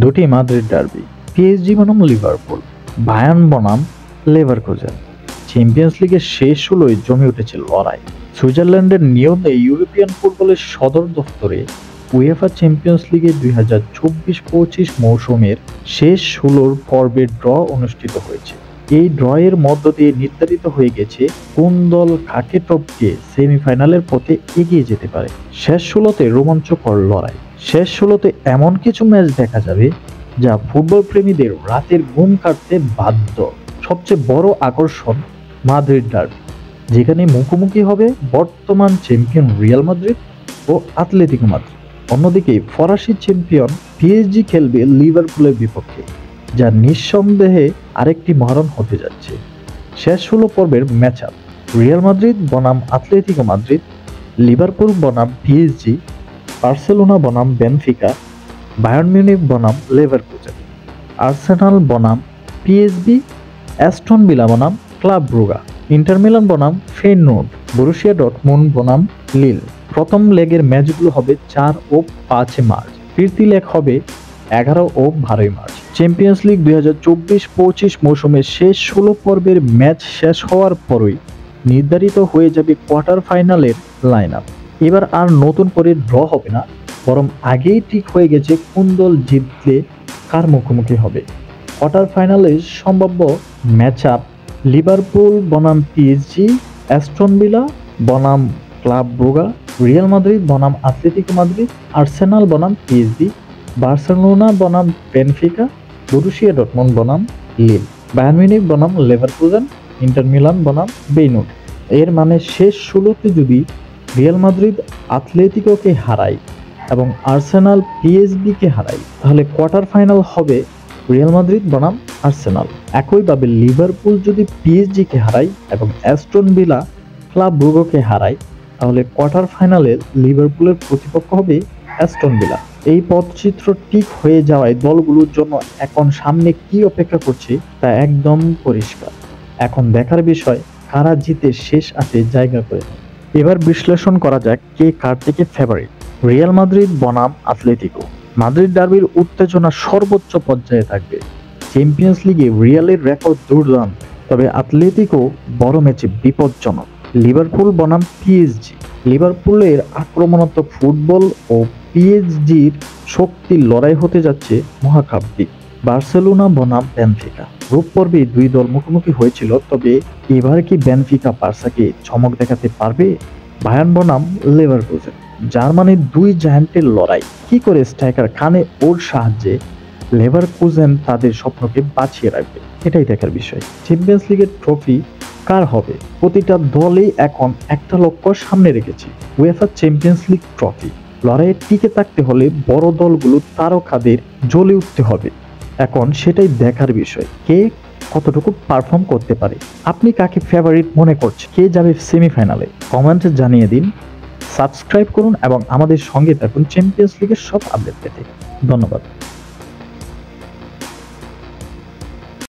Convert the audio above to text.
দুটি Madrid derby, PSG বনাম Liverpool, Bayern বনাম লেভারকুজেন। চ্যাম্পিয়ন্স লিগের শেষ ১৬য় জমে উঠেছে লড়াই। সুইজারল্যান্ডের নিয়মে ইউরোপিয়ান ফুটবলের সদর দফতরে উয়েফা চ্যাম্পিয়ন্স লিগে ২০২৪-২৫ মৌসুমের শেষ ১৬ পর্বের ড্র অনুষ্ঠিত হয়েছে। এই ড্রয়ের মধ্য দিয়ে নির্ধারিত হয়ে গেছে কোন দল কাকে টপকে সেমিফাইনালের পথে এগিয়ে যেতে পারে। শেষ ১৬তে রোমাঞ্চকর লড়াই। শেষ ১৬তে এমন কিছু ম্যাচ দেখা যাবে যা ফুটবল প্রেমীদের রাতের ঘুম কাটতে বাধ্য। সবচেয়ে বড় আকর্ষণ মাদ্রিদ ডার্বি, যেখানে মুখোমুখি হবে বর্তমান চ্যাম্পিয়ন রিয়াল মাদ্রিদ ও আতলেতিকো মাদ্রিদ। অন্যদিকে ফরাসি চ্যাম্পিয়ন পিএসজি খেলবে লিভারপুলের বিপক্ষে, যা নিঃসন্দেহে আরেকটি মহারণ হতে যাচ্ছে। শেষ ১৬ পর্বের ম্যাচ আপ: রিয়াল মাদ্রিদ বনাম আতলেতিকো মাদ্রিদ, লিভারপুল বনাম পিএসজি, বার্সেলোনা বনাম বেনফিকা, বায়ার্ন মিউনিখ বনাম লেভারকুজেন, আর্সেনাল বনাম পিএসবি, অ্যাস্টন ভিলা বনাম ক্লাব ব্রুগা, ইন্টার মিলান বনাম ফেইনোর্ড, বরুসিয়া ডর্টমুন্ড বনাম লিল। প্রথম লেগের ম্যাচগুলো হবে ৪ ও ৫ মার্চ। ফিরতি লেগ হবে ১১ ও ১২ মার্চ। চ্যাম্পিয়ন্স লিগ ২০২৪-২৫ মৌসুমের শেষ ১৬ পর্বের ম্যাচ শেষ হওয়ার পরই নির্ধারিত হয়ে যাবে কোয়ার্টার ফাইনালের লাইন আপ। এবার আর নতুন করে ড্র হবে না, বরং আগেই ঠিক হয়ে গেছে কোন দল জিতলে কার মুখোমুখি হবে। কোয়ার্টার ফাইনালের সম্ভাব্য ম্যাচ আপ: লিভারপুল বনাম পিএসজি, অ্যাস্টন ভিলা বনাম ক্লাব ব্রুগা, রিয়াল মাদ্রিদ বনাম আতলেতিকো মাদ্রিদ, আর্সেনাল বনাম পিএসজি, বার্সেলোনা বনাম বেনফিকা, বরুসিয়া ডর্টমুন্ড বনাম লিল, বায়ার্ন মিউনিখ বনাম লেভারকুজেন, ইন্টার মিলান বনাম ফেইনোর্ড। এর মানে শেষ ১৬তে যদি রিয়াল মাদ্রিদ আতলেতিকোকে হারায় এবং আর্সেনাল পিএসবিকে হারায়, তাহলে কোয়ার্টার ফাইনাল হবে রিয়াল মাদ্রিদ বনাম আর্সেনাল। একইভাবে লিভারপুল যদি পিএসজিকে হারায় এবং অ্যাস্টন ভিলা ক্লাব ব্রুগোকে হারায়, তাহলে কোয়ার্টার ফাইনালে লিভারপুলের প্রতিপক্ষ হবে অ্যাস্টন ভিলা। এই পথচিত্র ঠিক হয়ে যাওয়ায় দলগুলোর জন্য এখন সামনে কি অপেক্ষা করছে তা একদম পরিষ্কার। এখন দেখার বিষয় কারা জিতে শেষ ৮-এ জায়গা করে নেয়। এবার বিশ্লেষণ করা যাক কে কার থেকে ফেভারিট। রিয়াল মাদ্রিদ বনাম আতলেতিকো। মাদ্রিদ ডার্বির উত্তেজনা সর্বোচ্চ পর্যায়ে থাকবে। চ্যাম্পিয়ন্স লিগে রিয়ালের রেকর্ড দুর্দান্ত, তবে আতলেতিকো বড় ম্যাচে বিপজ্জনক। লিভারপুল বনাম পিএসজি। লিভারপুলের আক্রমণাত্মক ফুটবল ও পিএসজির শক্তির লড়াই হতে যাচ্ছে মহাকাব্যিক। বার্সেলোনা বনাম বেনফিকা। গ্রুপ পর্বে দুই দল মুখোমুখি হয়েছিল, তবে এবার কি বেনফিকা বার্সাকে চমক দেখাতে পারবে? বায়ার্ন বনাম লেভারকুজেন। জার্মানির দুই জায়ান্টের লড়াই। কি করে স্ট্রাইকার কানে ওর সাহায্যে লেভারকুজেন তাদের স্বপ্নকে বাঁচিয়ে রাখবে, এটাই দেখার বিষয়। চ্যাম্পিয়ন্স লিগের ট্রফি কার হবে? প্রতিটা দলই এখন একটা লক্ষ্য সামনে রেখেছে, উয়েফা চ্যাম্পিয়ন্স লিগ ট্রফি। লড়াইয়ে টিকে থাকতে হলে বড় দলগুলো তারকাদের জ্বলে উঠতে হবে। এখন সেটাই দেখার বিষয়, কে কতটুকু পারফর্ম করতে পারে। আপনি কাকে ফেভারিট মনে করছেন? কে যাবে সেমিফাইনালে? কমেন্টে জানিয়ে দিন। সাবস্ক্রাইব করুন এবং আমাদের সঙ্গে থাকুন চ্যাম্পিয়ন্স লিগের সব আপডেট পেতে। ধন্যবাদ।